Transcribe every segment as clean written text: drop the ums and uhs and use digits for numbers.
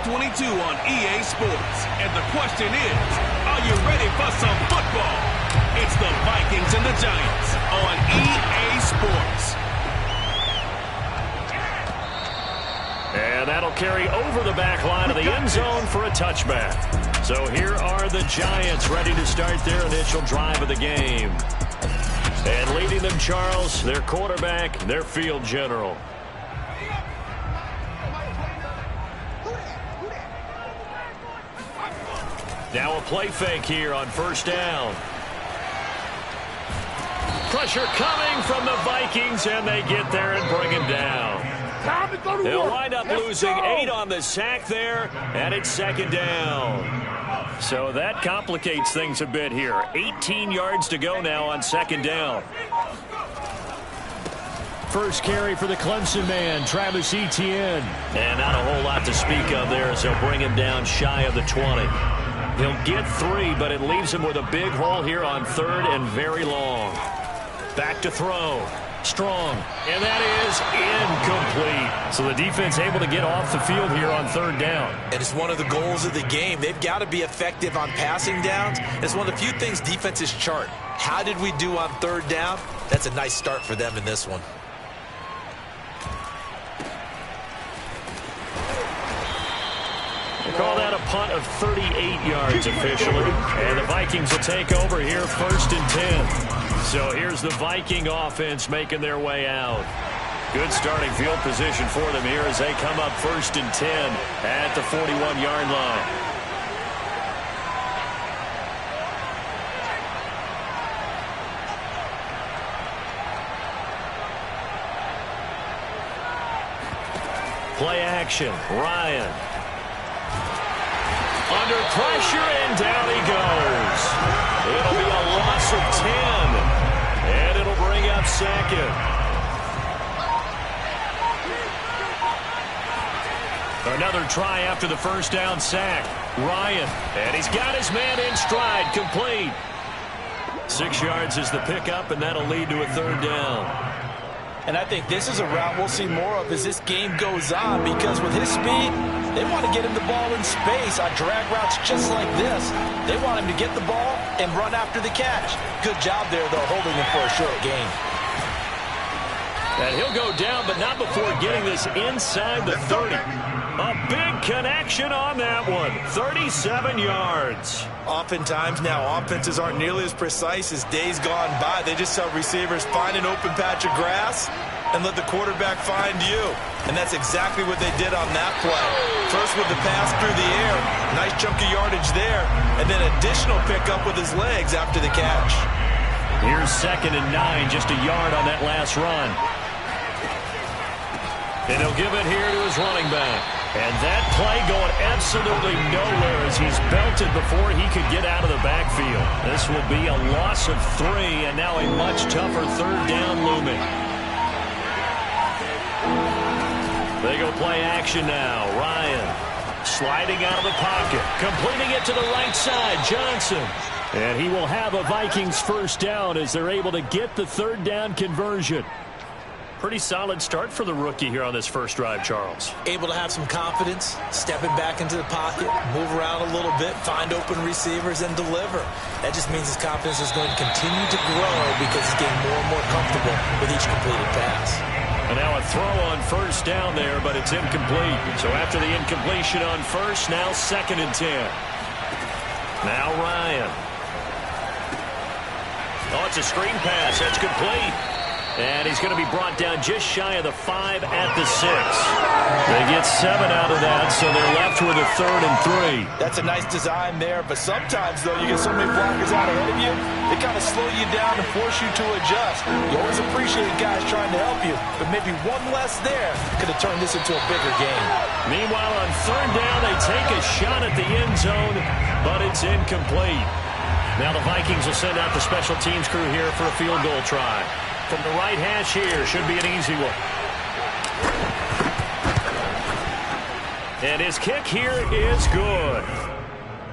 Channel 22 on EA Sports. And the question is, are you ready for some football? It's the Vikings and the Giants on EA Sports. And that'll carry over the back line of the end zone for a touchback. So here are the Giants ready to start their initial drive of the game. And leading them, Charles, their quarterback, their field general. Now a play fake here on first down. Pressure coming from the Vikings, and they get there and bring him down. They'll wind up losing 8 on the sack there, and it's second down. So that complicates things a bit here. 18 yards to go now on second down. First carry for the Clemson man, Travis Etienne. And not a whole lot to speak of there as they'll bring him down shy of the 20. He'll get 3, but it leaves him with a big hole here on third and very long. Back to throw. Strong. And that is incomplete. So the defense able to get off the field here on third down. And it's one of the goals of the game. They've got to be effective on passing downs. It's one of the few things defenses chart. How did we do on third down? That's a nice start for them in this one. They call that a punt of 38 yards officially. And the Vikings will take over here first and 10. So here's the Viking offense making their way out. Good starting field position for them here as they come up first and 10 at the 41-yard line. Play action. Ryan. Under pressure, and down he goes. It'll be a loss of 10. And it'll bring up second. Another try after the first down sack. Ryan, and he's got his man in stride, complete. 6 yards is the pickup, and that'll lead to a third down. And I think this is a route we'll see more of as this game goes on, because with his speed, they want to get him the ball in space on drag routes just like this. They want him to get the ball and run after the catch. Good job there, though, holding him for a short gain. And he'll go down, but not before getting this inside the 30. A big connection on that one. 37 yards. Oftentimes now, offenses aren't nearly as precise as days gone by. They just have receivers find an open patch of grass and let the quarterback find you. And that's exactly what they did on that play. First with the pass through the air, nice chunk of yardage there, and then additional pickup with his legs after the catch. Here's second and 9, just a yard on that last run. And he'll give it here to his running back. And that play going absolutely nowhere as he's belted before he could get out of the backfield. This will be a loss of 3, and now a much tougher third down looming. They go play action now. Ryan sliding out of the pocket, completing it to the right side. Johnson. And he will have a Vikings first down as they're able to get the third down conversion. Pretty solid start for the rookie here on this first drive, Charles. Able to have some confidence, stepping back into the pocket, move around a little bit, find open receivers, and deliver. That just means his confidence is going to continue to grow because he's getting more and more comfortable with each completed pass. And now a throw on first down there, but it's incomplete. So after the incompletion on first, now second and 10. Now Ryan. Oh, it's a screen pass. That's complete. And he's going to be brought down just shy of the 5 at the 6. They get 7 out of that, so they're left with a third and 3. That's a nice design there, but sometimes, though, you get so many blockers out ahead of you, they kind of slow you down and force you to adjust. You always appreciate guys trying to help you, but maybe one less there could have turned this into a bigger game. Meanwhile, on third down, they take a shot at the end zone, but it's incomplete. Now the Vikings will send out the special teams crew here for a field goal try. From the right hash here, should be an easy one. And his kick here is good.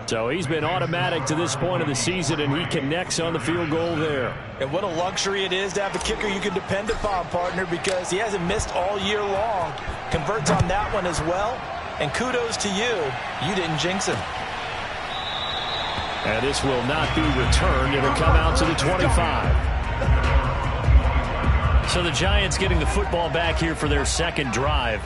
So he's been automatic to this point of the season, and he connects on the field goal there. And what a luxury it is to have a kicker you can depend upon, partner, because he hasn't missed all year long. Converts on that one as well. And kudos to you. You didn't jinx him. And this will not be returned. It'll come out to the 25. So the Giants getting the football back here for their second drive.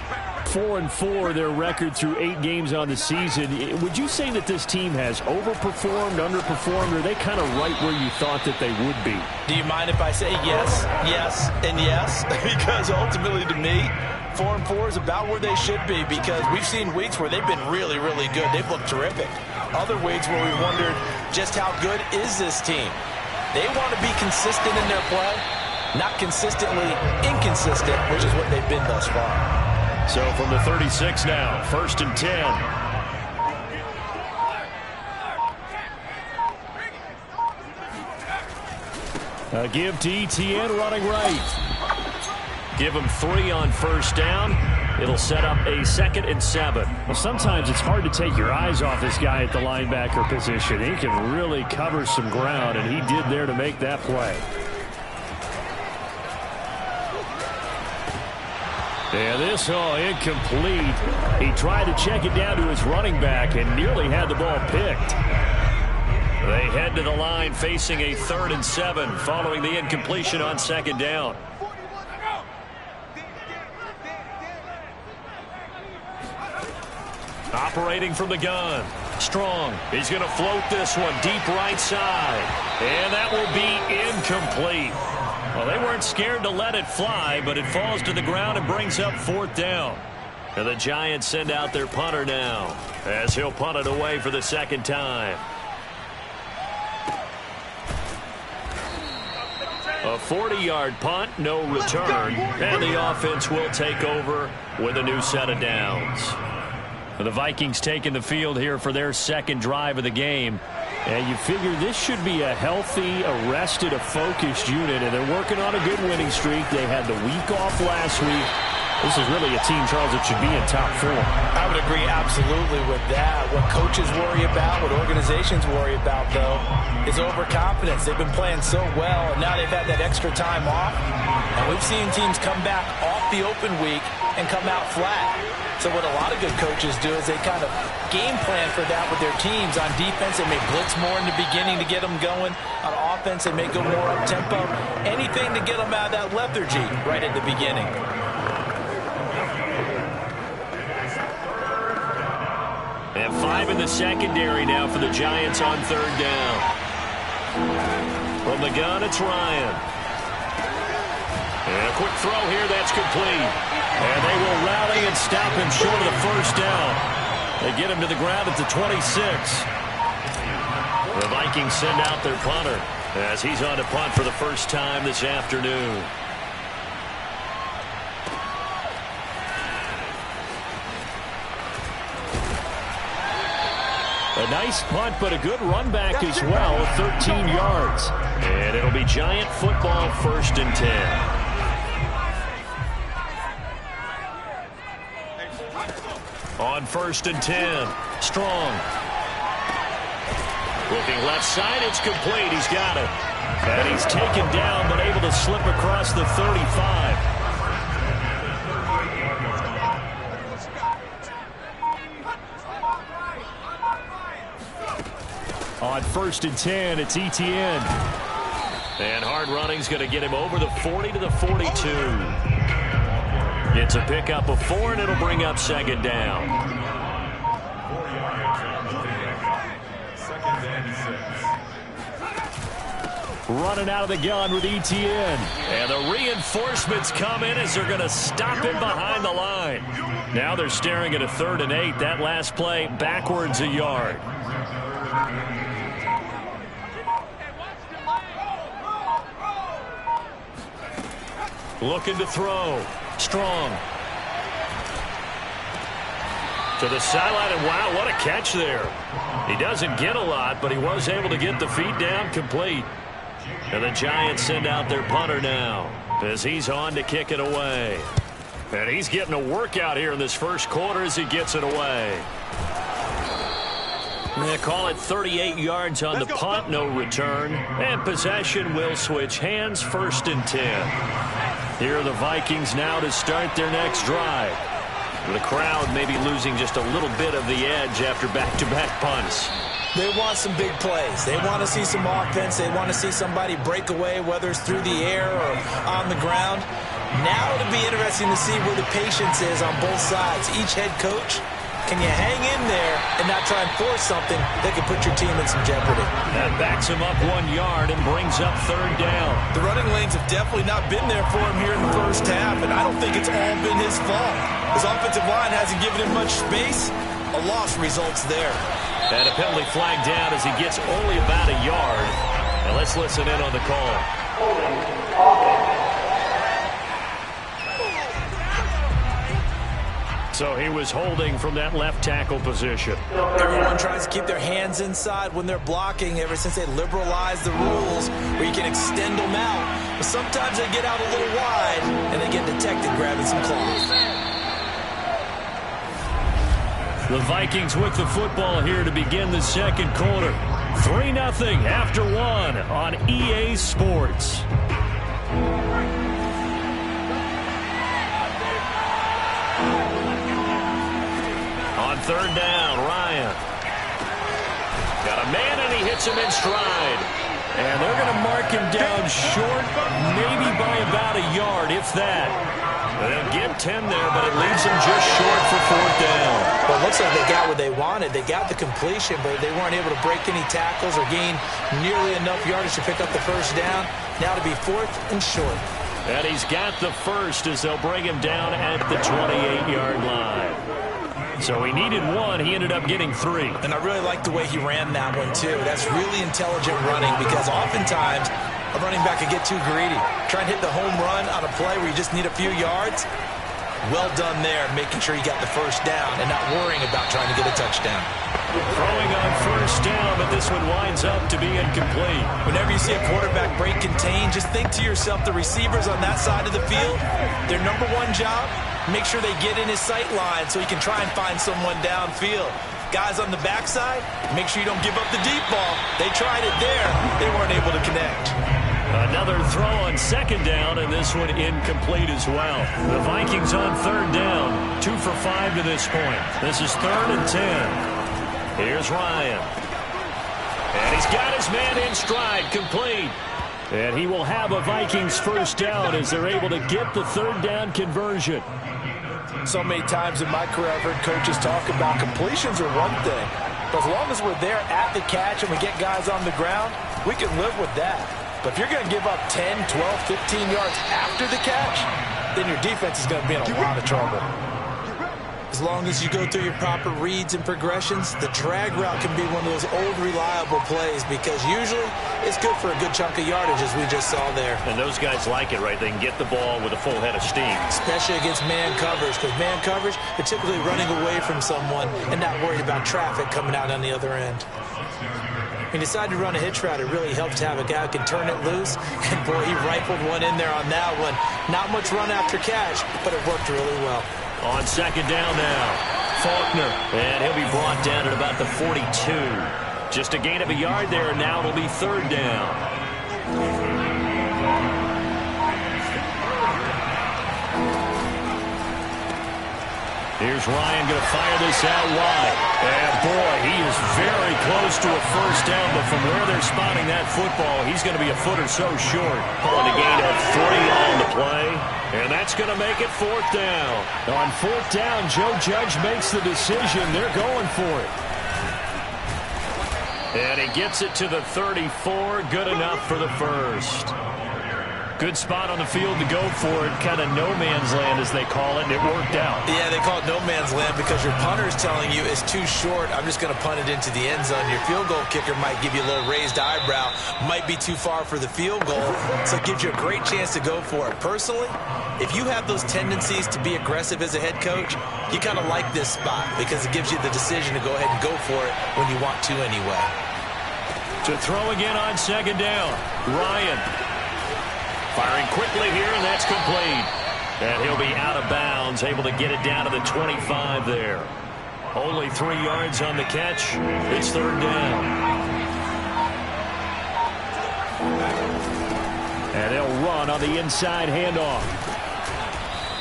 4-4 their record through 8 games on the season. Would you say that this team has overperformed, underperformed, or are they kind of right where you thought that they would be? Do you mind if I say yes, yes, and yes? Because ultimately to me, 4-4 is about where they should be, because we've seen weeks where they've been really, really good. They've looked terrific. Other weeks where we wondered just how good is this team. They want to be consistent in their play, not consistently inconsistent, which is what they've been thus far. So from the 36 now, 1st and 10. A give to Etienne running right. Give him 3 on 1st down. It'll set up a 2nd and 7. Well, sometimes it's hard to take your eyes off this guy at the linebacker position. He can really cover some ground, and he did there to make that play. And this, incomplete. He tried to check it down to his running back and nearly had the ball picked. They head to the line facing a 3rd and 7 following the incompletion on 2nd down. Operating from the gun. Strong. He's going to float this one deep right side. And that will be incomplete. Well, they weren't scared to let it fly, but it falls to the ground and brings up 4th down. And the Giants send out their punter now, as he'll punt it away for the 2nd time. A 40-yard punt, no return, and the offense will take over with a new set of downs. The Vikings taking the field here for their 2nd drive of the game. And you figure this should be a healthy, arrested, a focused unit, and they're working on a good winning streak. They had the week off last week. This is really a team, Charles, that should be in top 4. I would agree absolutely with that. What coaches worry about, what organizations worry about, though, is overconfidence. They've been playing so well, and now they've had that extra time off. And we've seen teams come back off the open week and come out flat. So what a lot of good coaches do is they kind of game plan for that with their teams. On defense, they may blitz more in the beginning to get them going. On offense, they may go more up-tempo. Anything to get them out of that lethargy right at the beginning. And 5 in the secondary now for the Giants on 3rd down. From the gun, it's Ryan. And a quick throw here, that's complete. And they will rally and stop him short of the 1st down. They get him to the ground at the 26. The Vikings send out their punter as he's on to punt for the first time this afternoon. A nice punt, but a good run back as well, 13 yards. And it'll be Giant football, 1st and 10. On 1st and 10, Strong. Looking left side, it's complete. He's got it. And he's taken down, but able to slip across the 35. On 1st and 10, it's Etienne. And hard running's going to get him over the 40 to the 42. It's a pickup of 4, and it'll bring up 2nd down. Running out of the gun with Etienne. And the reinforcements come in as they're going to stop him behind the line. Now they're staring at a 3rd and 8. That last play backwards a yard. Looking to throw. Strong. To the sideline, and wow, what a catch there. He doesn't get a lot, but he was able to get the feet down complete. And the Giants send out their punter now as he's on to kick it away. And he's getting a workout here in this 1st quarter as he gets it away. They call it 38 yards on the punt, no return. And possession will switch hands, 1st and 10. Here are the Vikings now to start their next drive. The crowd maybe losing just a little bit of the edge after back-to-back punts. They want some big plays. They want to see some offense. They want to see somebody break away, whether it's through the air or on the ground. Now it'll be interesting to see where the patience is on both sides. Each head coach, can you hang in there and not try and force something that could put your team in some jeopardy? That backs him up 1 yard and brings up third down. The running lanes have definitely not been there for him here in the first half, and I don't think it's all been his fault. His offensive line hasn't given him much space. A loss results there. And a penalty flag down as he gets only about a yard. And let's listen in on the call. So he was holding from that left tackle position. Everyone tries to keep their hands inside when they're blocking ever since they liberalized the rules where you can extend them out. But sometimes they get out a little wide and they get detected grabbing some claws. The Vikings with the football here to begin the second quarter. 3-0 after 1 on EA Sports. On third down, Ryan. Got a man and he hits him in stride. And they're going to mark him down short, maybe by about a yard, if that. They'll give 10 there, but it leaves him just short for fourth down. Well, it looks like they got what they wanted. They got the completion, but they weren't able to break any tackles or gain nearly enough yardage to pick up the first down. Now to be fourth and short. And he's got the first as they'll bring him down at the 28-yard line. So he needed 1. He ended up getting 3. And I really like the way he ran that one, too. That's really intelligent running because oftentimes a running back could get too greedy. Try and hit the home run on a play where you just need a few yards. Well done there, making sure you got the first down and not worrying about trying to get a touchdown. Throwing on first down, but this one winds up to be incomplete. Whenever you see a quarterback break contain, just think to yourself, the receivers on that side of the field, their number one job, make sure they get in his sight line so he can try and find someone downfield. Guys on the backside, make sure you don't give up the deep ball. They tried it there. They weren't able to connect. Another throw on second down, and this one incomplete as well. The Vikings on third down, 2 for 5 to this point. This is 3rd and 10. Here's Ryan. And he's got his man in stride, complete. And he will have a Vikings first down as they're able to get the third down conversion. So many times in my career, I've heard coaches talk about completions are one thing. But as long as we're there at the catch and we get guys on the ground, we can live with that. But if you're going to give up 10, 12, 15 yards after the catch, then your defense is going to be in a lot of trouble. As long as you go through your proper reads and progressions, the drag route can be one of those old reliable plays because usually it's good for a good chunk of yardage as we just saw there. And those guys like it, right? They can get the ball with a full head of steam. Especially against man coverage because man coverage, they're typically running away from someone and not worried about traffic coming out on the other end. When you decide to run a hitch route, it really helps to have a guy who can turn it loose. And, boy, he rifled one in there on that one. Not much run after catch, but it worked really well. On second down now, Faulkner. And he'll be brought down at about the 42. Just a gain of a yard there, and now it'll be third down. Here's Ryan going to fire this out wide. And, boy, he is very close to a first down, but from where they're spotting that football, he's going to be a foot or so short. Pulling a gain of 3 on the play, and that's going to make it fourth down. On fourth down, Joe Judge makes the decision. They're going for it. And he gets it to the 34. Good enough for the first. Good spot on the field to go for it. Kind of no man's land, as they call it, and it worked out. Yeah, they call it no man's land because your punter is telling you it's too short. I'm just going to punt it into the end zone. Your field goal kicker might give you a little raised eyebrow. Might be too far for the field goal, so it gives you a great chance to go for it. Personally, if you have those tendencies to be aggressive as a head coach, you kind of like this spot because it gives you the decision to go ahead and go for it when you want to anyway. To throw again on second down, Ryan. Firing quickly here, and that's complete. And he'll be out of bounds, able to get it down to the 25 there. Only 3 yards on the catch. It's third down. And they'll run on the inside handoff.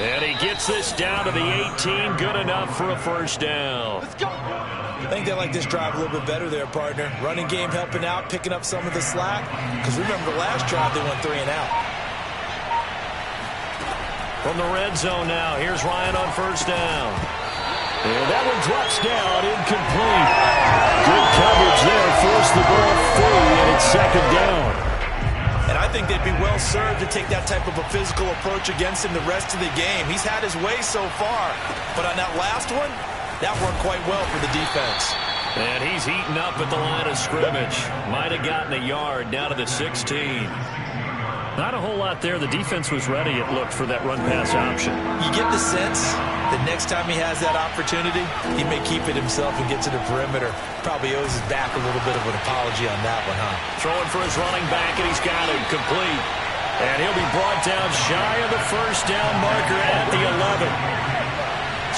And he gets this down to the 18. Good enough for a first down. Let's go. I think they like this drive a little bit better there, partner. Running game helping out, picking up some of the slack. Because remember the last drive, they went 3 and out. From the red zone now, here's Ryan on first down. And that one drops down, incomplete. Good coverage there, forced the ball free, and it's second down. And I think they'd be well served to take that type of a physical approach against him the rest of the game. He's had his way so far, but on that last one, that worked quite well for the defense. And he's eaten up at the line of scrimmage. Might have gotten a yard down to the 16. Not a whole lot there. The defense was ready, it looked, for that run-pass option. You get the sense that next time he has that opportunity, he may keep it himself and get to the perimeter. Probably owes his back a little bit of an apology on that one, huh? Throwing for his running back, and he's got it complete. And he'll be brought down shy of the first down marker at the 11.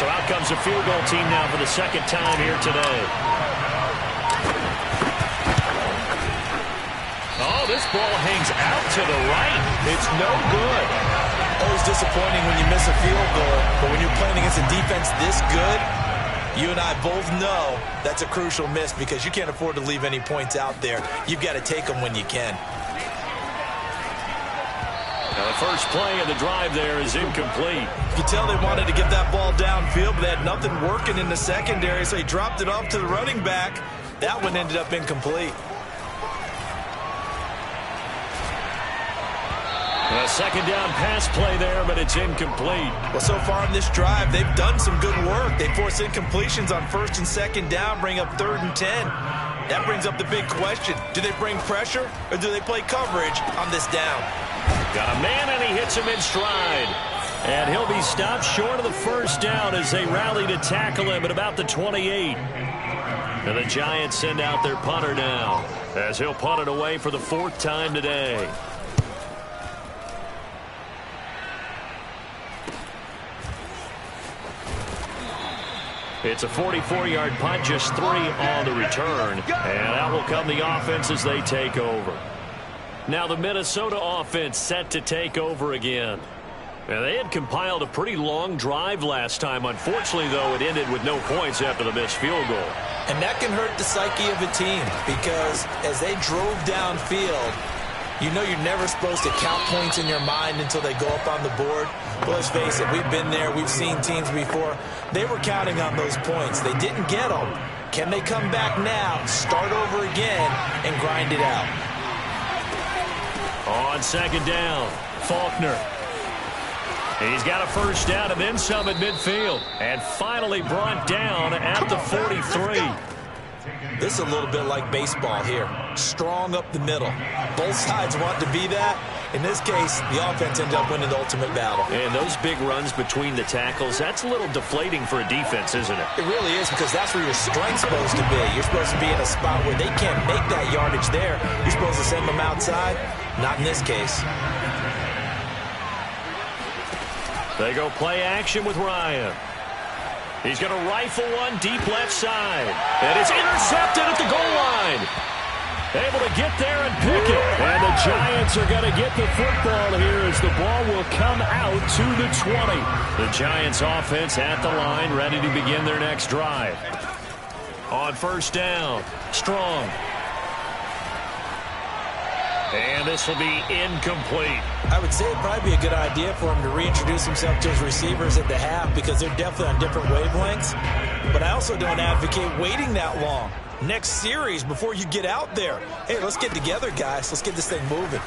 So out comes the field goal team now for the second time here today. Oh, this ball hangs out to the right. It's no good. Always disappointing when you miss a field goal, but when you're playing against a defense this good, you and I both know that's a crucial miss because you can't afford to leave any points out there. You've got to take them when you can. Now the first play of the drive there is incomplete. You can tell they wanted to get that ball downfield, but they had nothing working in the secondary, so he dropped it off to the running back. That one ended up incomplete. A second down pass play there, but it's incomplete. Well, so far in this drive, they've done some good work. They force incompletions on first and second down, bring up 3rd and 10. That brings up the big question. Do they bring pressure, or do they play coverage on this down? Got a man, and he hits him in stride. And he'll be stopped short of the first down as they rally to tackle him at about the 28. And the Giants send out their punter now, as he'll punt it away for the 4th time today. It's a 44-yard punt, just 3 on the return. And out will come the offense as they take over. Now the Minnesota offense set to take over again. And they had compiled a pretty long drive last time. Unfortunately, though, it ended with no points after the missed field goal. And that can hurt the psyche of a team because as they drove downfield, you know you're never supposed to count points in your mind until they go up on the board. But let's face it, we've been there. We've seen teams before. They were counting on those points. They didn't get them. Can they come back now, start over again, and grind it out? On second down, Faulkner. He's got a first down and then some at midfield. And finally brought down at the 43. This is a little bit like baseball here. Strong up the middle. Both sides want to be that. In this case, the offense ended up winning the ultimate battle. And those big runs between the tackles, that's a little deflating for a defense, isn't it? It really is because that's where your strength's supposed to be. You're supposed to be in a spot where they can't make that yardage there. You're supposed to send them outside. Not in this case. They go play action with Ryan. He's going to rifle one deep left side. And it's intercepted at the goal line. Able to get there and pick it. And the Giants are going to get the football here as the ball will come out to the 20. The Giants offense at the line, ready to begin their next drive. On first down, Strong. And this will be incomplete. I would say it'd probably be a good idea for him to reintroduce himself to his receivers at the half because they're definitely on different wavelengths. But I also don't advocate waiting that long. Next series before you get out there. Hey, let's get together, guys. Let's get this thing moving.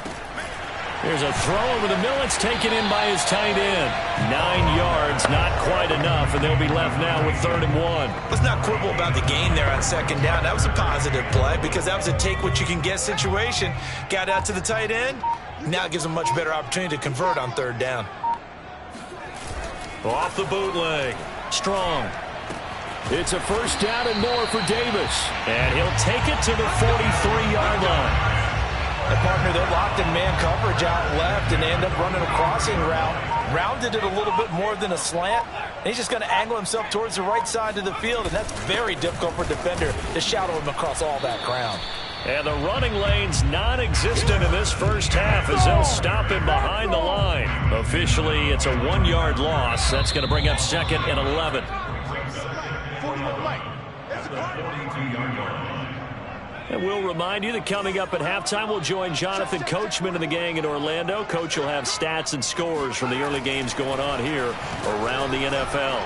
Here's a throw over the middle. It's taken in by his tight end. 9 yards, not quite enough, and they'll be left now with 3rd and 1. Let's not quibble about the gain there on second down. That was a positive play because that was a take-what-you-can-get situation. Got out to the tight end. Now it gives them a much better opportunity to convert on 3rd down. Off the bootleg. Strong. It's a first down and more for Davis. And he'll take it to the 43-yard line. And partner, they're locked in man coverage out left, and they end up running a crossing route. Rounded it a little bit more than a slant. And he's just going to angle himself towards the right side of the field, and that's very difficult for a defender to shadow him across all that ground. And the running lane's non-existent in this first half as they'll stop him behind the line. Officially, it's a 1-yard loss. That's going to bring up second and 11. And we'll remind you that coming up at halftime, we'll join Jonathan Coachman and the gang in Orlando. Coach will have stats and scores from the early games going on here around the NFL.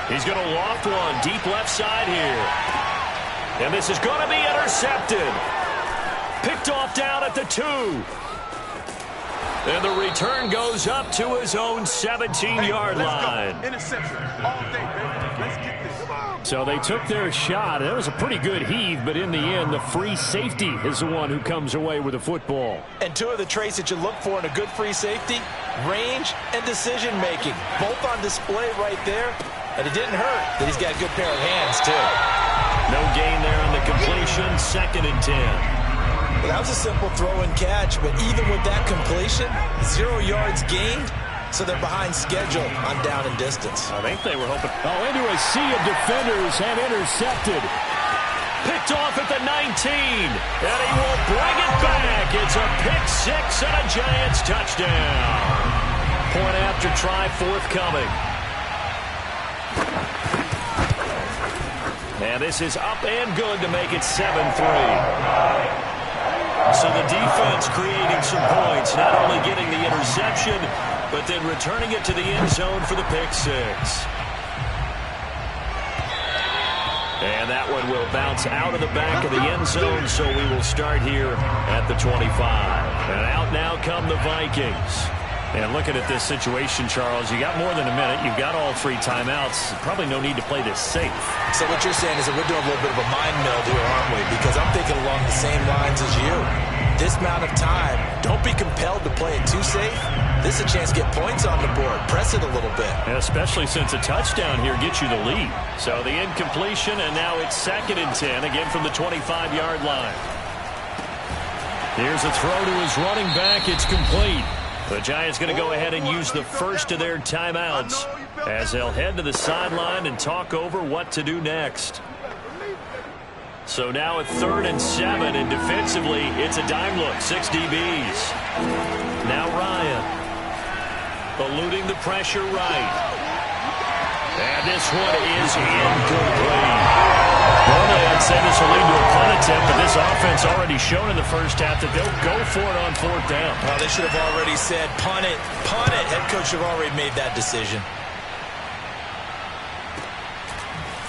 He's going to loft one deep left side here. And this is going to be intercepted. Picked off down at the 2. And the return goes up to his own 17-yard line. Interception all day, baby. Let's get this. So they took their shot. It was a pretty good heave, but in the end, the free safety is the one who comes away with the football. And two of the traits that you look for in a good free safety, range and decision-making. Both on display right there. And it didn't hurt that he's got a good pair of hands, too. No gain there on the completion. Second and 10. Well, that was a simple throw and catch, but even with that completion, 0 yards gained, so they're behind schedule on down and distance. I think they were hoping. Into a sea of defenders and intercepted. Picked off at the 19, and he will bring it back. It's a pick six and a Giants touchdown. Point after try forthcoming. And this is up and good to make it 7-3. So the defense creating some points, not only getting the interception, but then returning it to the end zone for the pick six. And that one will bounce out of the back of the end zone, so we will start here at the 25. And out now come the Vikings. And looking at this situation, Charles, you got more than a minute. You've got all 3 timeouts. Probably no need to play this safe. So what you're saying is that we're doing a little bit of a mind meld here, aren't we? Because I'm thinking along the same lines as you. This amount of time, don't be compelled to play it too safe. This is a chance to get points on the board. Press it a little bit. And especially since a touchdown here gets you the lead. So the incompletion, and now it's second and 10, again from the 25-yard line. Here's a throw to his running back. It's complete. The Giants going to go ahead and use the first of their timeouts as they'll head to the sideline and talk over what to do next. So now at 3rd and 7, and defensively, it's a dime look, 6 DBs. Now Ryan, eluding the pressure right. And this one is incomplete. Normally I'd say this will lead to a punt attempt, but this offense already shown in the first half that they'll go for it on 4th down. Well, they should have already said, punt it, punt it. Head coach should have already made that decision.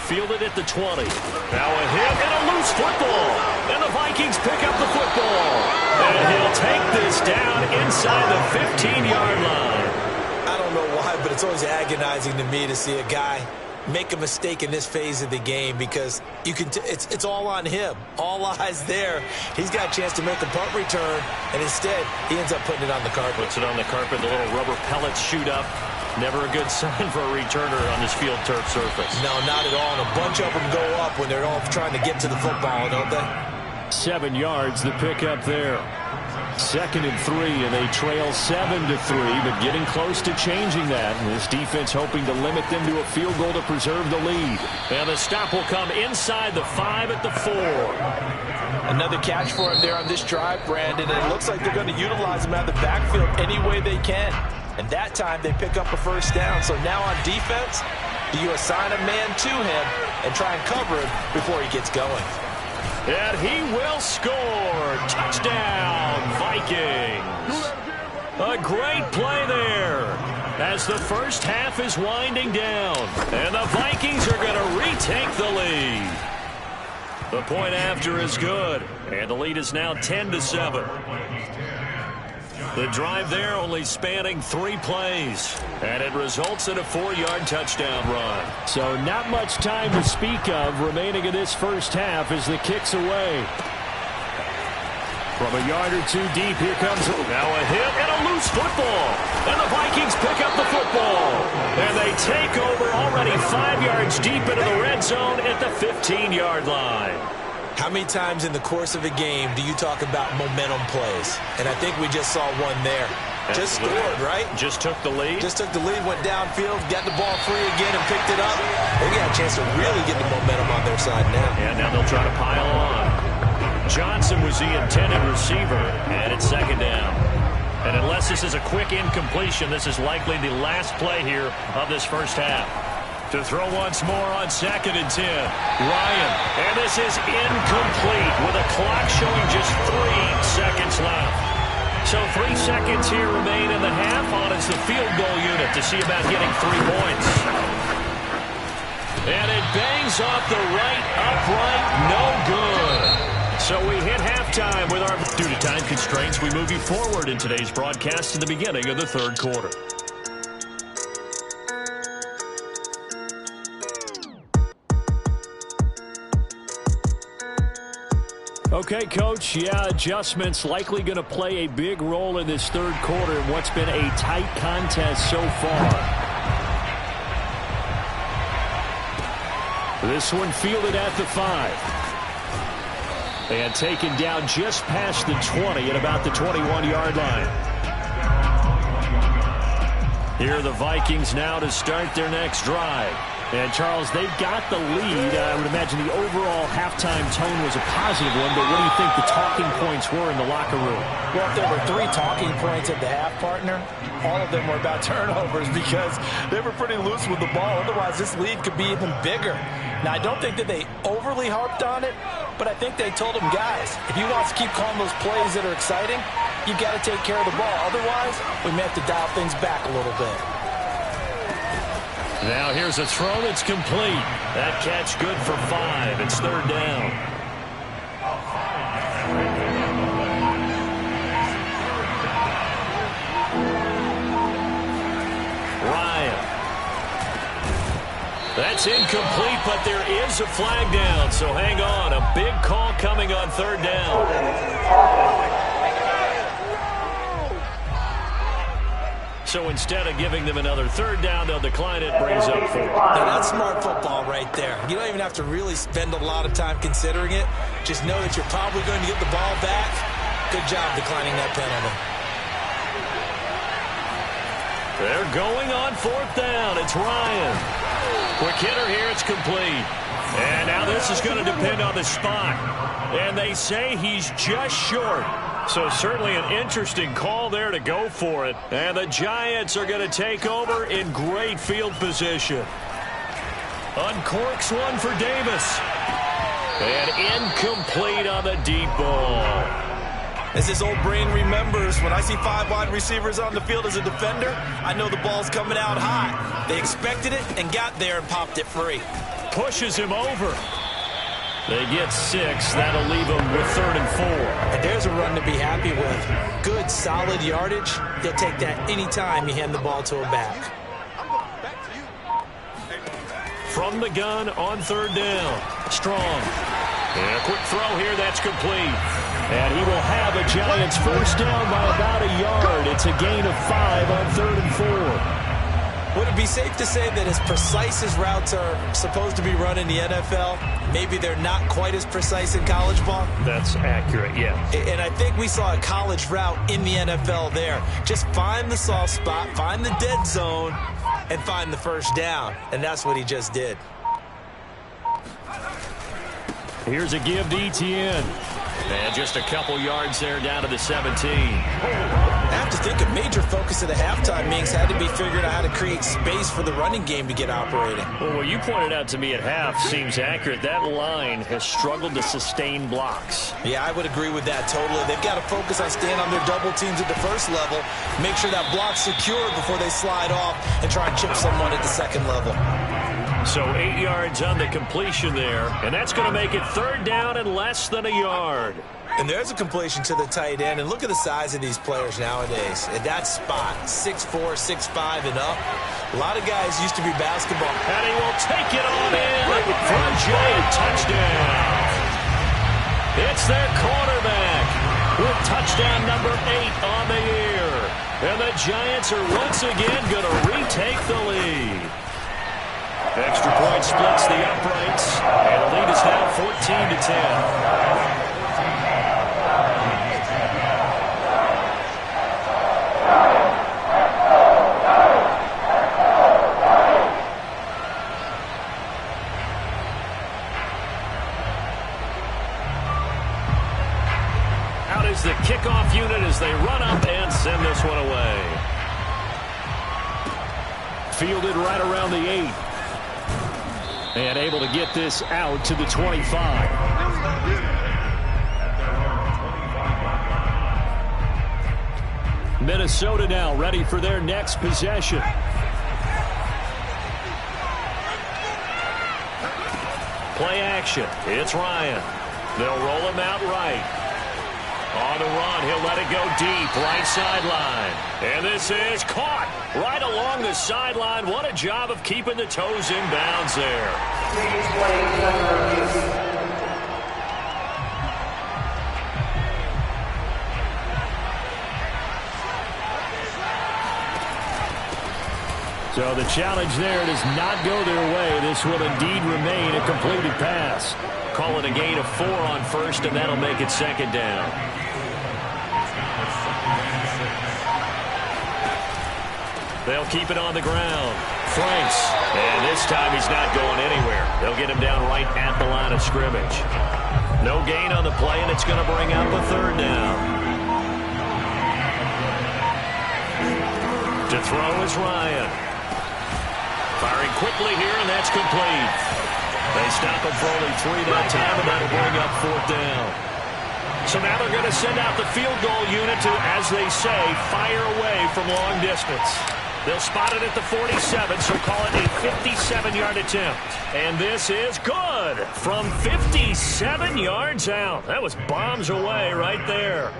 Fielded at the 20. Now a hit and a loose football. And the Vikings pick up the football. And he'll take this down inside the 15-yard line. I don't know why, but it's always agonizing to me to see a guy make a mistake in this phase of the game because you can it's all on him. All eyes there. He's got a chance to make a punt return, and instead he ends up putting it on the carpet. Puts it on the carpet. The little rubber pellets shoot up. Never a good sign for a returner on this field turf surface. No, not at all. And a bunch of them go up when they're all trying to get to the football, don't they? 7 yards, the pickup there. 2nd and 3, and they trail 7-3, but getting close to changing that. And this defense hoping to limit them to a field goal to preserve the lead. And the stop will come inside the 5 at the 4. Another catch for him there on this drive, Brandon, and it looks like they're going to utilize him out of the backfield any way they can. And that time they pick up a first down. So now on defense, do you assign a man to him and try and cover him before he gets going? And he will score. Touchdown, Vikings. A great play there as the first half is winding down. And the Vikings are going to retake the lead. The point after is good. And the lead is now 10-7. The drive there only spanning 3 plays. And it results in a 4-yard touchdown run. So not much time to speak of remaining in this first half as the kick's away. From a yard or 2 deep, here comes now a hit and a loose football. And the Vikings pick up the football. And they take over already 5 yards deep into the red zone at the 15-yard line. How many times in the course of a game do you talk about momentum plays? And I think we just saw one there. Just scored, right? Just took the lead. Just took the lead, went downfield, got the ball free again and picked it up. They got a chance to really get the momentum on their side now. Yeah, now they'll try to pile on. Johnson was the intended receiver, and it's second down. And unless this is a quick incompletion, this is likely the last play here of this first half. To throw once more on 2nd and 10. Ryan, and this is incomplete with a clock showing just 3 seconds left. So 3 seconds here remain in the half on as the field goal unit to see about getting 3 points. And it bangs off the right upright, no good. So we hit halftime with our... Due to time constraints, we move you forward in today's broadcast to the beginning of the third quarter. Okay, Coach, adjustments likely going to play a big role in this third quarter in what's been a tight contest so far. This one fielded at the 5. And taken down just past the 20 at about the 21-yard line. Here are the Vikings now to start their next drive. And, Charles, they've got the lead. I would imagine the overall halftime tone was a positive one, but what do you think the talking points were in the locker room? Well, if there were 3 talking points at the half, partner, all of them were about turnovers because they were pretty loose with the ball. Otherwise, this lead could be even bigger. Now, I don't think that they overly harped on it, but I think they told them, guys, if you want to keep calling those plays that are exciting, you've got to take care of the ball. Otherwise, we may have to dial things back a little bit. Now here's a throw that's complete. That catch good for 5. It's third down. Ryan. That's incomplete, but there is a flag down, so hang on. A big call coming on third down. So instead of giving them another third down, they'll decline it, brings up 4. Now, that's smart football right there. You don't even have to really spend a lot of time considering it. Just know that you're probably going to get the ball back. Good job declining that penalty. They're going on 4th down. It's Ryan. Quick hitter here. It's complete. And now this is going to depend on the spot. And they say he's just short. So certainly an interesting call there to go for it. And the Giants are going to take over in great field position. Uncorks one for Davis. And incomplete on the deep ball. As his old brain remembers, when I see 5 wide receivers on the field as a defender, I know the ball's coming out hot. They expected it and got there and popped it free. Pushes him over. They get 6. That'll leave them with 3rd and 4. And there's a run to be happy with. Good, solid yardage. They'll take that anytime you hand the ball to a back. From the gun on 3rd down. Strong. And a quick throw here. That's complete. And he will have a Giants first down by about a yard. It's a gain of 5 on 3rd and 4. Would it be safe to say that as precise as routes are supposed to be run in the NFL, maybe they're not quite as precise in college ball? That's accurate, yeah. And I think we saw a college route in the NFL there. Just find the soft spot, find the dead zone, and find the first down. And that's what he just did. Here's a give to Etienne. And just a couple yards there down to the 17. I have to think a major focus of the halftime meetings had to be figuring out how to create space for the running game to get operating. Well, what you pointed out to me at half seems accurate. That line has struggled to sustain blocks. Yeah, I would agree with that totally. They've got to focus on staying on their double teams at the first level, make sure that block's secure before they slide off and try and chip someone at the second level. So 8 yards on the completion there, and that's going to make it 3rd down and less than a yard. And there's a completion to the tight end, and look at the size of these players nowadays. At that spot, 6'4", 6'5", and up. A lot of guys used to be basketball. And he will take it on in for a giant touchdown. It's their quarterback with touchdown number 8 on the year. And the Giants are once again going to retake the lead. Extra point splits the uprights, and the lead is now 14-10. kickoff unit as they run up and send this one away. Fielded right around the 8. And able to get this out to the 25. Minnesota now ready for their next possession. Play action. It's Ryan. They'll roll him out right. On the run, he'll let it go deep, right sideline. And this is caught right along the sideline. What a job of keeping the toes in bounds there. So the challenge there does not go their way. This will indeed remain a completed pass. Call it a gain of 4 on first, and that'll make it second down. They'll keep it on the ground. Franks. And this time he's not going anywhere. They'll get him down right at the line of scrimmage. No gain on the play, and it's going to bring up a third down. To throw is Ryan. Firing quickly here, and that's complete. They stop him for only 3 that time, and that'll bring up 4th down. So now they're going to send out the field goal unit to, as they say, fire away from long distance. They'll spot it at the 47, so call it a 57-yard attempt. And this is good from 57 yards out. That was bombs away right there.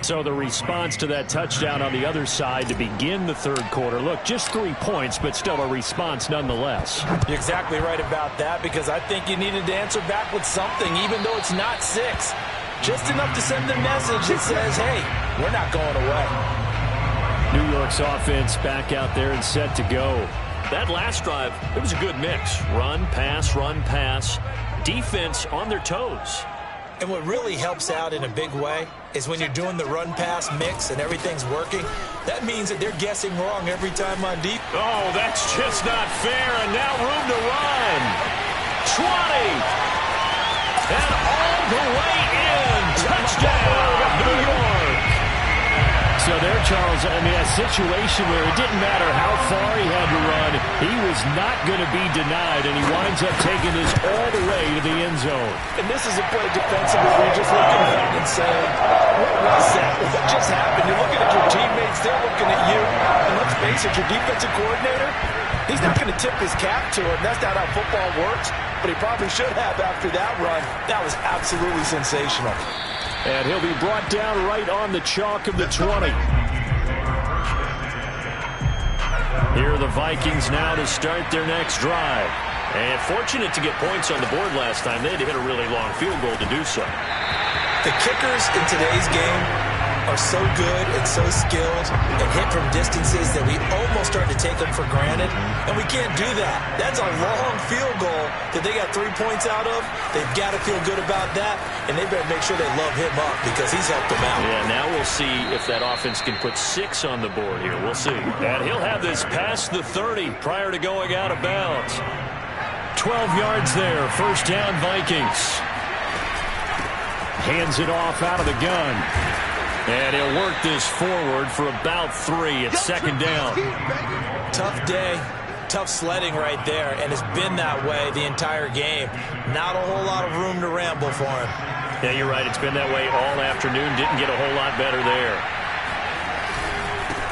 So the response to that touchdown on the other side to begin the third quarter. Look, just 3 points, but still a response nonetheless. You're exactly right about that, because I think you needed to answer back with something, even though it's not 6. Just enough to send the message that says, hey, we're not going away. New York's offense back out there and set to go. That last drive, it was a good mix. Run, pass, defense on their toes. And what really helps out in a big way is when you're doing the run-pass mix and everything's working, that means that they're guessing wrong every time on deep. Oh, that's just not fair, and now room to run. 20. And all the way in. Touchdown, New York. So there, Charles, I mean, a situation where it didn't matter how far he had to run, he was not going to be denied, and he winds up taking this all the way to the end zone. And this is a play defensively where you're just looking back and saying, what was that? What just happened? You're looking at your teammates, they're looking at you. And let's face it, your defensive coordinator, he's not going to tip his cap to it. That's not how football works, but he probably should have after that run. That was absolutely sensational. And he'll be brought down right on the chalk of the 20. Here are the Vikings now to start their next drive. And fortunate to get points on the board last time. They had to hit a really long field goal to do so. The kickers in today's game are so good and so skilled and hit from distances that we almost start to take them for granted, and we can't do that. That's a long field goal that they got 3 points out of. They've got to feel good about that, and they better make sure they love him up because he's helped them out. Yeah, now we'll see if that offense can put 6 on the board here. We'll see. And he'll have this past the 30 prior to going out of bounds. 12 yards there, first down Vikings. Hands it off out of the gun. And he'll work this forward for about 3 at second down. Tough day, tough sledding right there, and it's been that way the entire game. Not a whole lot of room to ramble for him. Yeah, you're right. It's been that way all afternoon. Didn't get a whole lot better there.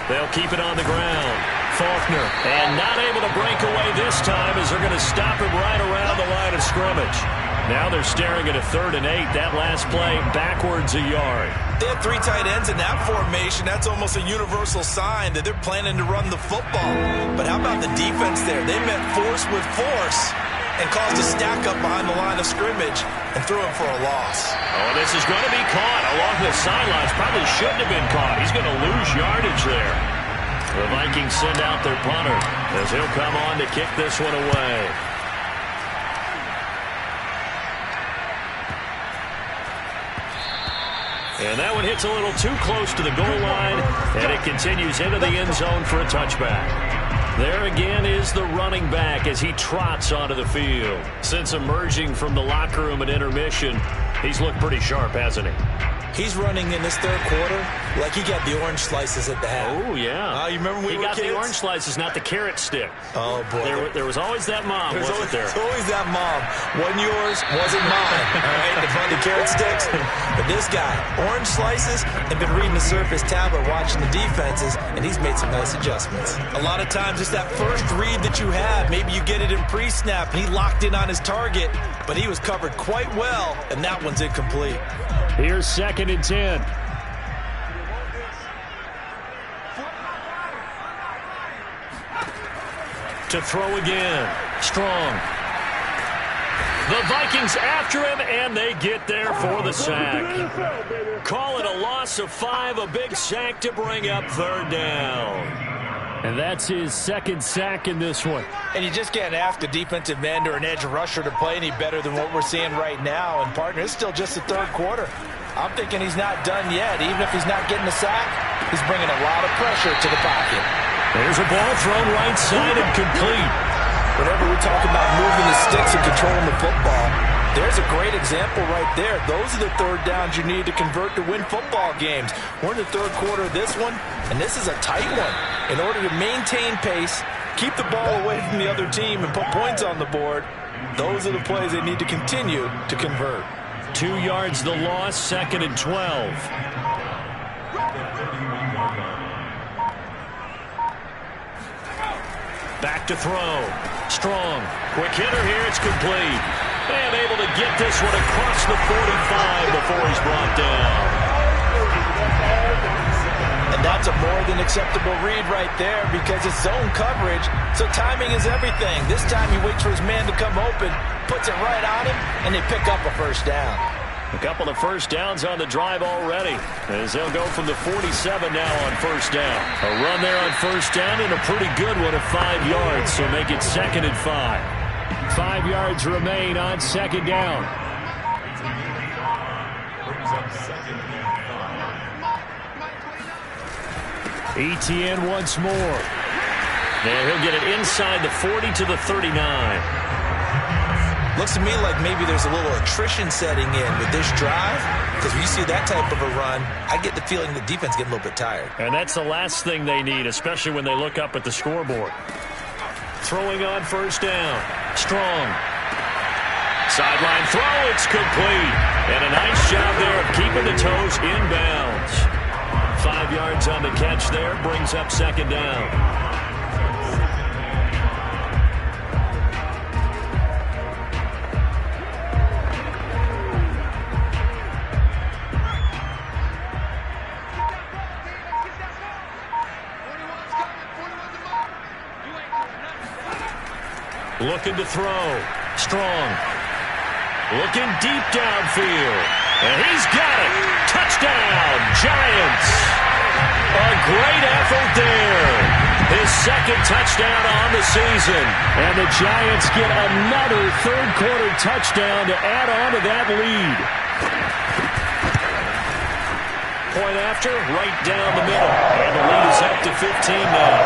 They'll keep it on the ground. Faulkner, and not able to break away this time as they're going to stop him right around the line of scrimmage. Now they're staring at a 3rd and 8. That last play, backwards a yard. They had 3 tight ends in that formation. That's almost a universal sign that they're planning to run the football. But how about the defense there? They met force with force and caused a stack up behind the line of scrimmage and threw him for a loss. Oh, this is going to be caught along the sidelines. Probably shouldn't have been caught. He's going to lose yardage there. The Vikings send out their punter as he'll come on to kick this one away. And that one hits a little too close to the goal line, and it continues into the end zone for a touchback. There again is the running back as he trots onto the field. Since emerging from the locker room at intermission, he's looked pretty sharp, hasn't he? He's running in this third quarter like he got the orange slices at the half. Oh, yeah. You remember when we were kids? He got the orange slices, not the carrot stick. Oh, boy. There was always that mom, wasn't there? There's always that mom. Wasn't yours, wasn't mine. All right, the carrot sticks. But this guy, orange slices, and been reading the Surface tablet, watching the defenses, and he's made some nice adjustments. A lot of times it's that first read that you have. Maybe you get it in pre-snap, and he locked in on his target, but he was covered quite well, and that one's incomplete. Here's 2nd and 10. To throw again. Strong. The Vikings after him, and they get there for the sack. Call it a loss of 5, a big sack to bring up 3rd down. And that's his 2nd sack in this one. And you just can't ask a defensive end or an edge rusher to play any better than what we're seeing right now. And, partner, it's still just the 3rd quarter. I'm thinking he's not done yet. Even if he's not getting a sack, he's bringing a lot of pressure to the pocket. There's a ball thrown right side and complete. Whenever we talk about moving the sticks and controlling the football, there's a great example right there. Those are the 3rd downs you need to convert to win football games. We're in the 3rd quarter of this one, and this is a tight one. In order to maintain pace, keep the ball away from the other team, and put points on the board, those are the plays they need to continue to convert. 2 yards the loss, 2nd and 12. Back to throw. Strong. Quick hitter here. It's complete. And able to get this one across the 45 before he's brought down. And that's a more than acceptable read right there because it's zone coverage, so timing is everything. This time he waits for his man to come open, puts it right on him, and they pick up a 1st down. A couple of 1st downs on the drive already, as they'll go from the 47 now on 1st down. A run there on 1st down and a pretty good one of 5 yards, so make it 2nd and 5. 5 yards remain on 2nd down. ETN once more. And he'll get it inside the 40 to the 39. Looks to me like maybe there's a little attrition setting in with this drive, because when you see that type of a run, I get the feeling the defense getting a little bit tired. And that's the last thing they need, especially when they look up at the scoreboard. Throwing on 1st down. Strong. Sideline throw, it's complete. And a nice job there of keeping the toes inbounds. 5 yards on the catch there, brings up 2nd down. Looking to throw. Strong. Looking deep downfield. And he's got it. Touchdown, Giants. A great effort there. His 2nd touchdown on the season. And the Giants get another 3rd quarter touchdown to add on to that lead. Point after, right down the middle. And the lead is up to 15 now.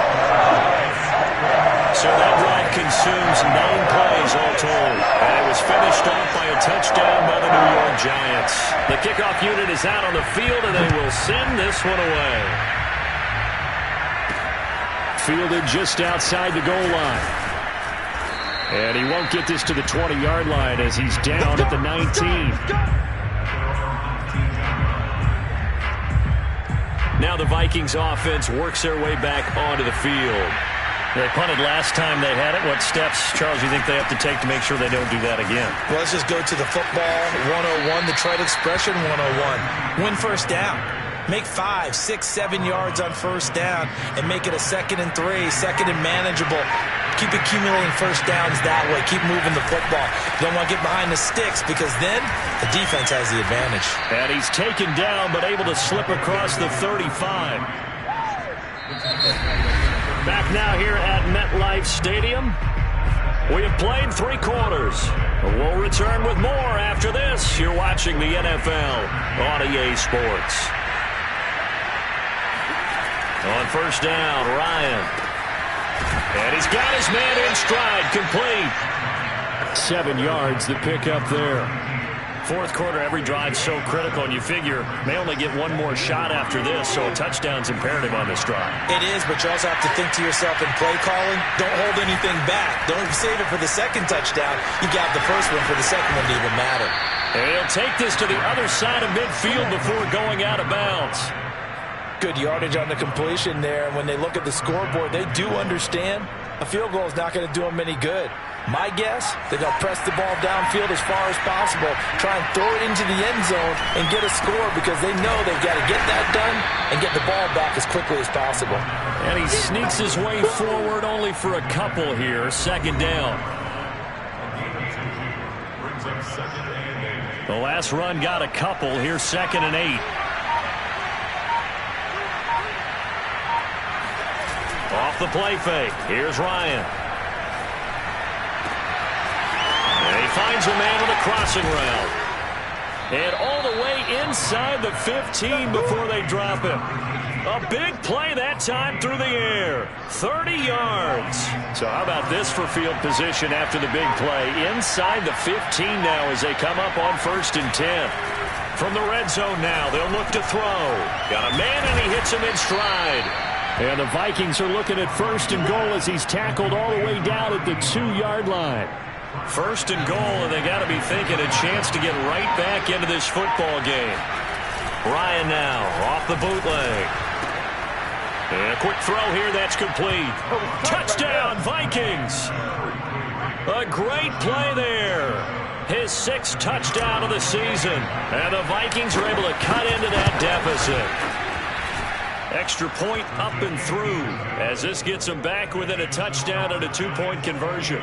So that drive consumes 9 plays all told. And it was finished off by a touchdown by the New York Giants. The kickoff unit is out on the field, and they will send this one away. Fielded just outside the goal line. And he won't get this to the 20-yard line as he's down at the 19. Now the Vikings offense works their way back onto the field. They punted last time they had it. What steps, Charles, you think they have to take to make sure they don't do that again? Well, let's just go to the football 101, the trite expression 101. Win 1st down. Make 5, 6, 7 yards on 1st down and make it a 2nd and 3, 2nd and manageable. Keep accumulating 1st downs that way. Keep moving the football. You don't want to get behind the sticks because then the defense has the advantage. And he's taken down but able to slip across the 35. Back now here at MetLife Stadium. We have played 3 quarters. We'll return with more after this. You're watching the NFL on EA Sports. On 1st down, Ryan. And he's got his man in stride, complete. 7 yards, the pickup there. Fourth quarter, every drive's so critical, and you figure may only get one more shot after this, so a touchdown's imperative on this drive. It is, but you also have to think to yourself in play calling, don't hold anything back. Don't save it for the second touchdown. You got the first one for the second one to even matter. And he'll take this to the other side of midfield before going out of bounds. Good yardage on the completion there. And when they look at the scoreboard, they do understand a field goal is not going to do them any good. My guess, they're going to press the ball downfield as far as possible, try and throw it into the end zone and get a score because they know they've got to get that done and get the ball back as quickly as possible. And he sneaks his way forward only for a couple here. Second down. The last run got a couple. Here's 2nd and 8. Off the play fake. Here's Ryan. And he finds a man with a crossing route. And all the way inside the 15 before they drop him. A big play that time through the air. 30 yards. So how about this for field position after the big play? Inside the 15 now as they come up on 1st and 10. From the red zone now, they'll look to throw. Got a man and he hits him in stride. And the Vikings are looking at 1st and goal as he's tackled all the way down at the 2-yard line. 1st and goal, and they got to be thinking a chance to get right back into this football game. Ryan now off the bootleg. And a quick throw here that's complete. Touchdown, Vikings! A great play there. His 6th touchdown of the season. And the Vikings are able to cut into that deficit. Extra point up and through as this gets them back within a touchdown and a 2-point conversion.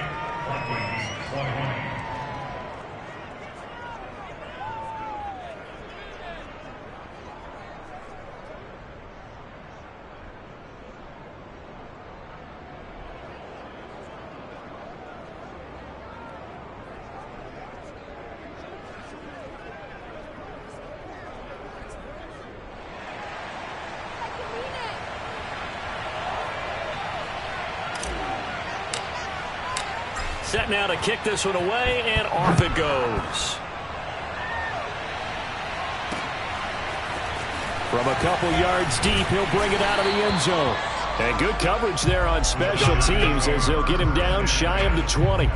Set now to kick this one away, and off it goes. From a couple yards deep, he'll bring it out of the end zone. And good coverage there on special teams as they'll get him down shy of the 20.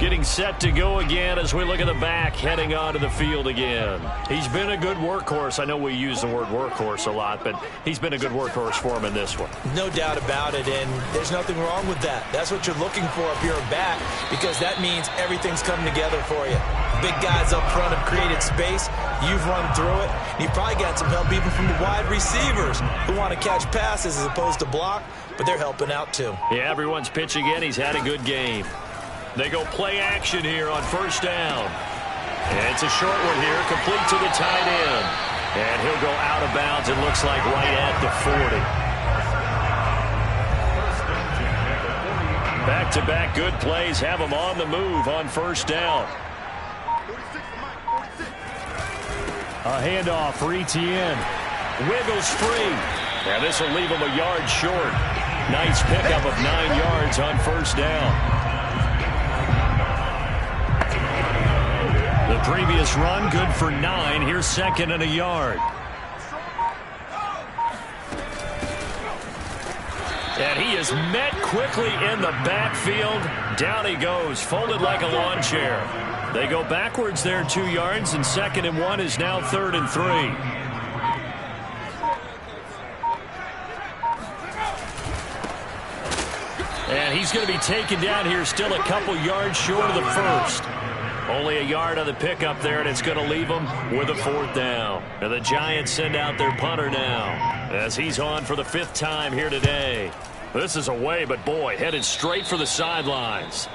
Getting set to go again as we look at the back heading onto the field again. He's been a good workhorse. I know we use the word workhorse a lot, but he's been a good workhorse for him in this one. No doubt about it, and there's nothing wrong with that. That's what you're looking for if you're a back, because that means everything's coming together for you. Big guys up front have created space. You've run through it. You've probably got some help even from the wide receivers who want to catch passes as opposed to block, but they're helping out too. Yeah, everyone's pitching in. He's had a good game. They go play action here on 1st down. And it's a short one here, complete to the tight end. And he'll go out of bounds, it looks like right at the 40. Back-to-back good plays have him on the move on 1st down. A handoff for Etienne. Wiggles free. And this will leave him a yard short. Nice pickup of 9 yards on 1st down. The previous run good for 9. Here's 2nd and a yard. And he is met quickly in the backfield. Down he goes, folded like a lawn chair. They go backwards there 2 yards, and 2nd and 1 is now 3rd and 3. And he's going to be taken down here still a couple yards short of the 1st. Only a yard on the pickup there, and it's going to leave them with a 4th down. And the Giants send out their punter now as he's on for the 5th time here today. This is away, but boy, headed straight for the sidelines.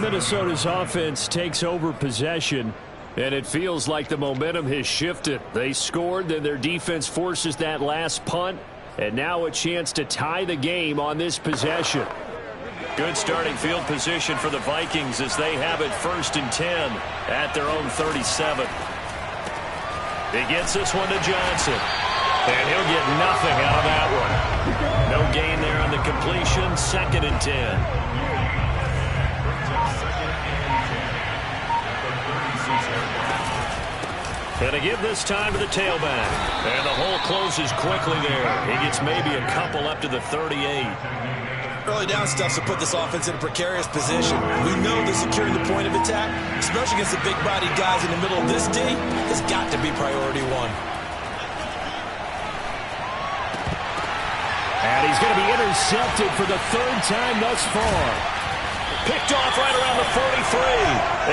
Minnesota's offense takes over possession, and it feels like the momentum has shifted. They scored, then their defense forces that last punt, and now a chance to tie the game on this possession. Good starting field position for the Vikings as they have it 1st and 10 at their own 37. He gets this one to Johnson. And he'll get nothing out of that one. No gain there on the completion. 2nd and 10. And to give this time to the tailback. And the hole closes quickly there. He gets maybe a couple up to the 38. Early down stuff to put this offense in a precarious position. We know that securing the point of attack, especially against the big-bodied guys in the middle of this D, has got to be priority one. And he's going to be intercepted for the 3rd time thus far. Picked off right around the 43.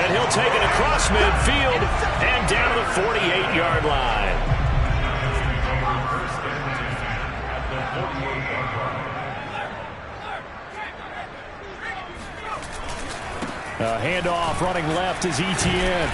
And he'll take it across midfield and down to the 48-yard line. A handoff running left is Etienne.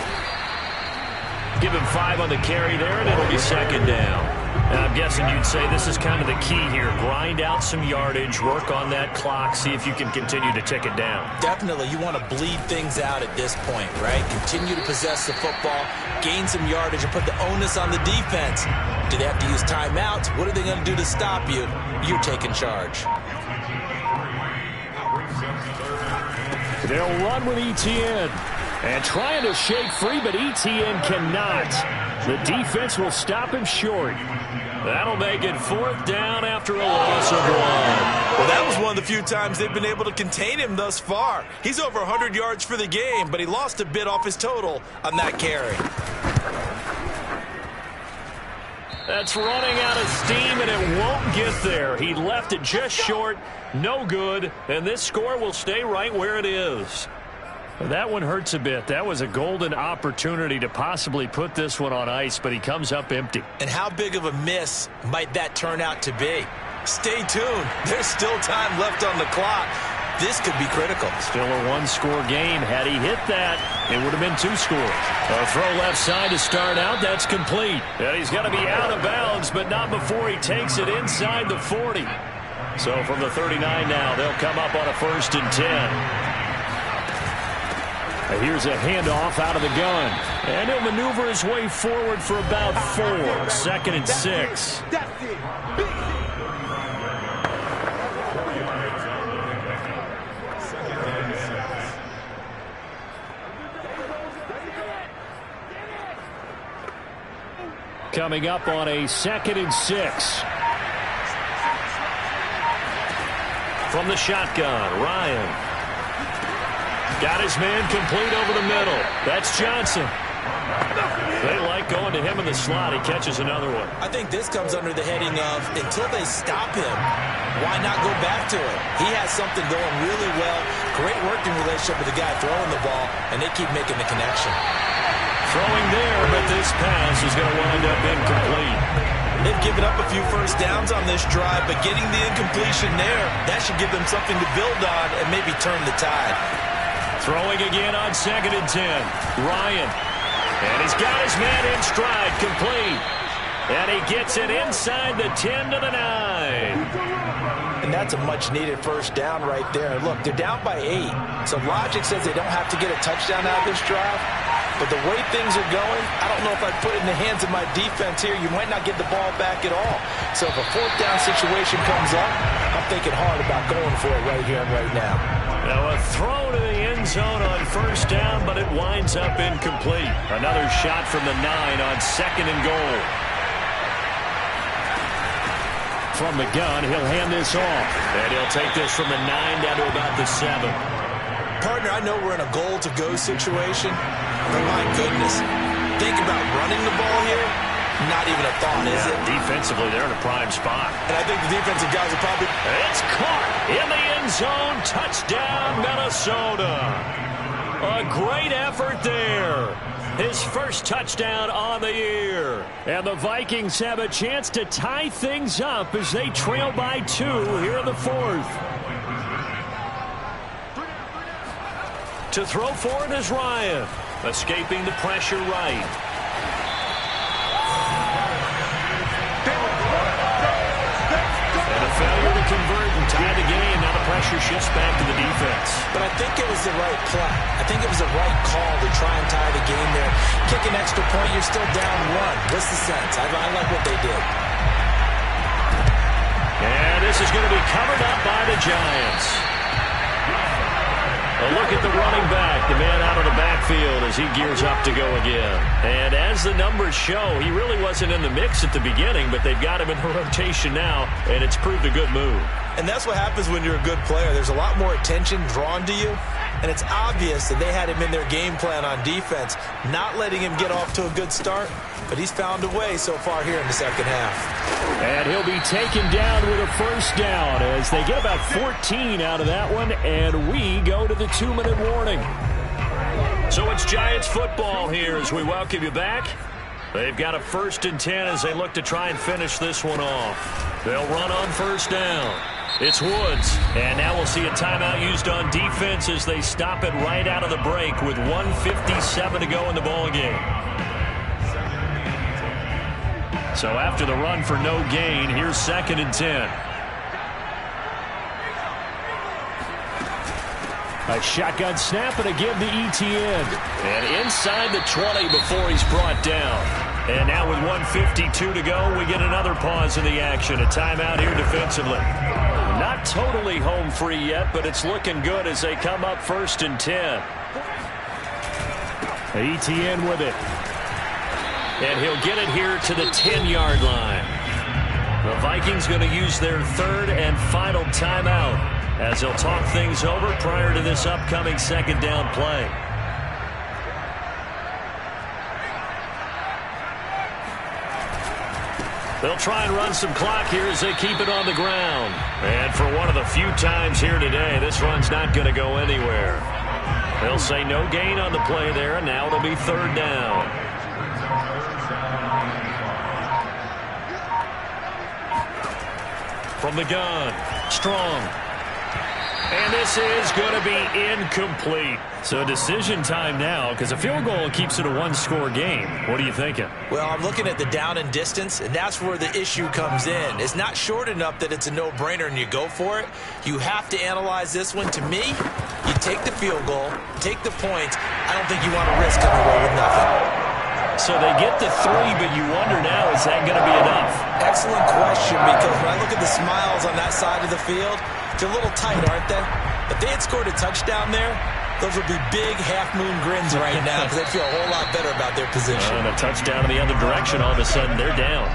Give him 5 on the carry there, and it'll be 2nd down. And I'm guessing you'd say this is kind of the key here. Grind out some yardage, work on that clock, see if you can continue to tick it down. Definitely, you want to bleed things out at this point, right? Continue to possess the football, gain some yardage, and put the onus on the defense. Do they have to use timeouts? What are they going to do to stop you? You're taking charge. They'll run with Etienne. And trying to shake free, but Etienne cannot. The defense will stop him short. That'll make it 4th down after a loss of 1. Well, that was one of the few times they've been able to contain him thus far. He's over 100 yards for the game, but he lost a bit off his total on that carry. That's running out of steam, and it won't get there. He left it just short, no good, and this score will stay right where it is. That one hurts a bit. That was a golden opportunity to possibly put this one on ice, but he comes up empty. And how big of a miss might that turn out to be? Stay tuned. There's still time left on the clock. This could be critical. Still a 1-score game. Had he hit that, it would have been 2 scores. A throw left side to start out. That's complete. And he's going to be out of bounds, but not before he takes it inside the 40. So from the 39 now, they'll come up on a 1st and 10. Here's a handoff out of the gun. And he'll maneuver his way forward for about 4. 2nd and 6. That's it. Coming up on a 2nd and 6. From the shotgun, Ryan. Got his man complete over the middle. That's Johnson. They like going to him in the slot. He catches another one. I think this comes under the heading of until they stop him, why not go back to it? He has something going really well. Great working relationship with the guy throwing the ball, and they keep making the connection. Throwing there, but this pass is going to wind up incomplete. They've given up a few first downs on this drive, but getting the incompletion there, that should give them something to build on and maybe turn the tide. Throwing again on 2nd and 10. Ryan. And he's got his man in stride, complete. And he gets it inside the 10 to the 9. And that's a much-needed first down right there. Look, they're down by 8. So logic says they don't have to get a touchdown out of this drive. But the way things are going, I don't know if I'd put it in the hands of my defense here. You might not get the ball back at all. So if a 4th down situation comes up, I'm thinking hard about going for it right here and right now. Now a throw to the end zone on 1st down, but it winds up incomplete. Another shot from the 9 on 2nd and goal. From the gun, he'll hand this off. And he'll take this from the 9 down to about the 7. Partner, I know we're in a goal-to-go situation, but my goodness, think about running the ball here. Not even a thought, is it? Defensively, they're in a prime spot. And I think the defensive guys are probably... It's caught in the end zone. Touchdown, Minnesota. A great effort there. His first touchdown on the year. And the Vikings have a chance to tie things up as they trail by 2 here in the 4th. To throw for it is Ryan. Escaping the pressure right. And a failure to convert and tie the game. Now the pressure shifts back to the defense. But I think it was the right play. I think it was the right call to try and tie the game there. Kick an extra point, you're still down 1. What's the sense? I like what they did. covered up by the Giants. A look at the running back, the man out of the backfield as he gears up to go again. And as the numbers show, he really wasn't in the mix at the beginning, but they've got him in the rotation now, and it's proved a good move. And that's what happens when you're a good player. There's a lot more attention drawn to you, and it's obvious that they had him in their game plan on defense, not letting him get off to a good start, but he's found a way so far here in the second half. And he'll be taken down with a first down as they get about 14 out of that one, and we go to the 2-minute warning. So it's Giants football here as we welcome you back. They've got a 1st and 10 as they look to try and finish this one off. They'll run on first down. It's Woods, and now we'll see a timeout used on defense as they stop it right out of the break with 1:57 to go in the ball game. So after the run for no gain, here's 2nd and 10. A shotgun snap and a give to ETN. And inside the 20 before he's brought down. And now with 1:52 to go, we get another pause in the action. A timeout here defensively. Not totally home free yet, but it's looking good as they come up 1st and 10. ETN with it. And he'll get it here to the 10-yard line. The Vikings going to use their 3rd and final timeout as they'll talk things over prior to this upcoming 2nd down play. They'll try and run some clock here as they keep it on the ground. And for one of the few times here today, this run's not going to go anywhere. They'll say no gain on the play there, and now it'll be 3rd down. From the gun, Strong. And this is going to be incomplete. So decision time now because a field goal keeps it a 1-score game. What are you thinking? Well, I'm looking at the down and distance, and that's where the issue comes in. It's not short enough that it's a no-brainer and you go for it. You have to analyze this one. To me, you take the field goal, take the points. I don't think you want to risk coming away with nothing. So they get the 3, but you wonder now, is that going to be enough? Excellent question, because when I look at the smiles on that side of the field, they're a little tight, aren't they? If they had scored a touchdown there, those would be big half-moon grins right now because they'd feel a whole lot better about their position. And a touchdown in the other direction, all of a sudden they're down.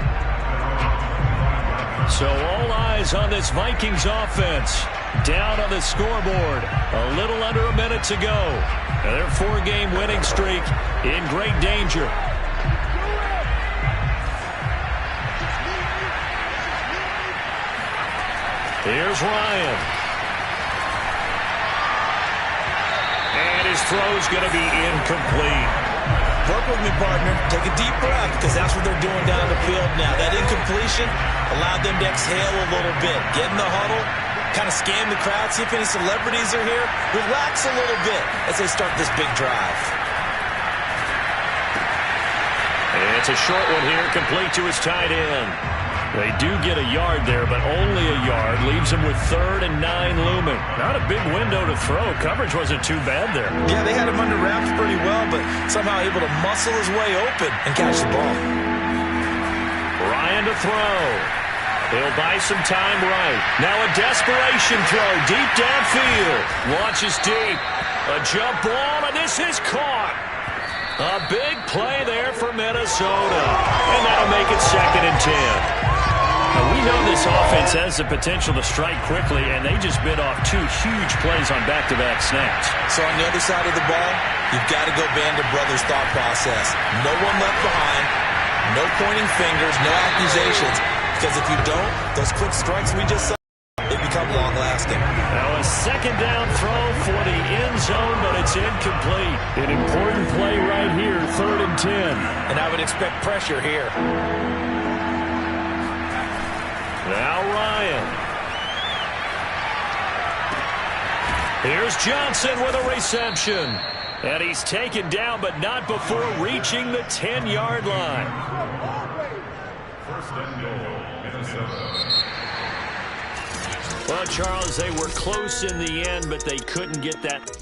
So all eyes on this Vikings offense. Down on the scoreboard. A little under a minute to go. And their 4-game winning streak in great danger. Here's Ryan. And his throw's going to be incomplete. Work with me, partner. Take a deep breath because that's what they're doing down the field now. That incompletion allowed them to exhale a little bit. Get in the huddle, kind of scan the crowd, see if any celebrities are here. Relax a little bit as they start this big drive. And it's a short one here, complete to his tight end. They do get a yard there, but only a yard. Leaves him with 3rd and 9 looming. Not a big window to throw. Coverage wasn't too bad there. Yeah, they had him under wraps pretty well, but somehow able to muscle his way open and catch the ball. Ryan to throw. He'll buy some time right. Now a desperation throw deep downfield. Launches deep. A jump ball, and this is caught. A big play there for Minnesota. And that'll make it 2nd and 10. Now, we know this offense has the potential to strike quickly, and they just bit off 2 huge plays on back-to-back snaps. So on the other side of the ball, you've got to go Band of Brothers thought process. No one left behind, no pointing fingers, no accusations, because if you don't, those quick strikes we just saw, they become long-lasting. Now a 2nd down throw for the end zone, but it's incomplete. An important play right here, 3rd and 10. And I would expect pressure here. Now Ryan. Here's Johnson with a reception. And he's taken down, but not before reaching the 10-yard line. 1st and goal, Minnesota. Well, Charles, they were close in the end, but they couldn't get that